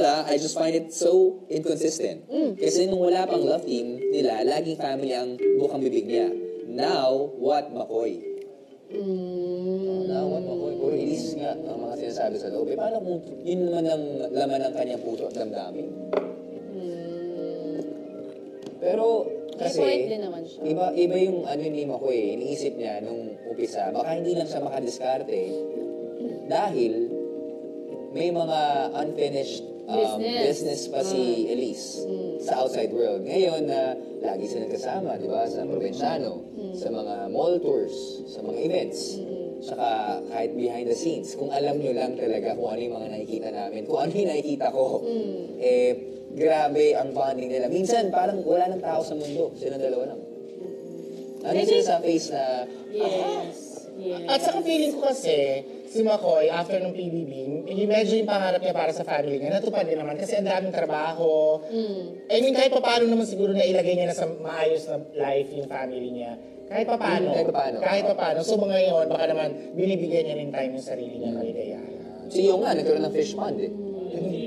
I just find it so inconsistent. Kasi nung wala pang love team nila, laging family ang bukang bibig niya. Now, what McCoy? Now, what McCoy? Puro Elise nga ang mga sinasabi sa loob. Paano kung yun naman ang laman ng kanyang puso at damdamin? Pero, kasi, iba yung ano ni McCoy, iniisip niya nung umpisa, baka hindi lang siya makadiskarte dahil may mga unfinished business pa si Elise sa outside world. Ngayon na lagi sila kasama, di ba, sa Provinciano, sa mga mall tours, sa mga events, saka kahit behind the scenes, kung alam nyo lang talaga kung ano yung mga nakikita namin, kung ano yung nakikita ko, grabe ang bonding nila. Minsan, parang wala ng tao sa mundo. Silang dalawa lang. Ano sila sa face na... Yes. At saka feeling ko kasi, si McCoy, after ng PBB, medyo yung pangarap niya para sa family niya, natupad din naman kasi ang daming trabaho. I mean, kahit pa paano naman siguro na ilagay niya na sa maayos na life yung family niya. Kahit pa paano. Kahit pa paano. So ngayon, baka naman binibigyan niya rin time yung sarili niya kaligayahan. Si Yung nga, nagkaroon ng fish pond eh.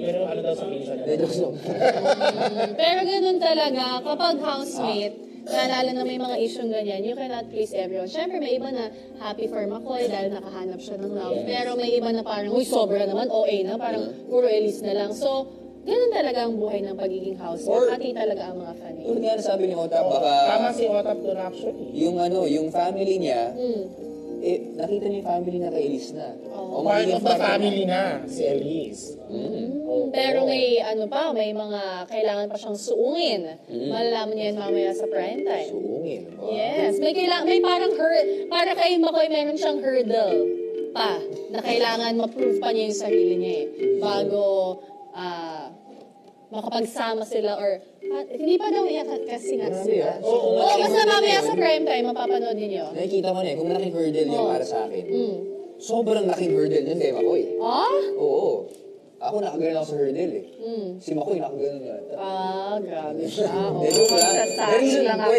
Pero ano daw sa pinsan niya? Pero ganun talaga, kapag housemate, naalala na may mga issue ganyan, you cannot please everyone. Siyempre, may iba na happy for McCoy dahil nakahanap siya ng love. Pero may iba na parang, uy, sobra naman, OA na, parang puro Elise na lang. So, ganun talaga ang buhay ng pagiging housemate. Hati talaga ang mga fan. Kung nga sabi ni Otap, baka... Tama si Otap doon actually. Yung family niya, nakita niya yung family na kay Elise na. Part of the family na, si Elise. Pero may may mga kailangan pa siyang suungin. Malalaman niya yan mamaya sa prime time. Suungin? Wow. Yes. May parang para kay McCoy, meron siyang hurdle pa na kailangan ma-prove pa niya yung sarili niya bago makapagsama sila or hindi pa daw kasi nga sila. Oo, basta mamaya sa prime time, mapapanood ninyo. Nakikita mo na kung malaking hurdle yun para sa akin. Sobrang laking hurdle yun kay McCoy. Oo. Ako nakagalan ako sa hurdle eh. Si McCoy nakagalan yata. Grabe siya. Joke lang. Sasabi lang ako.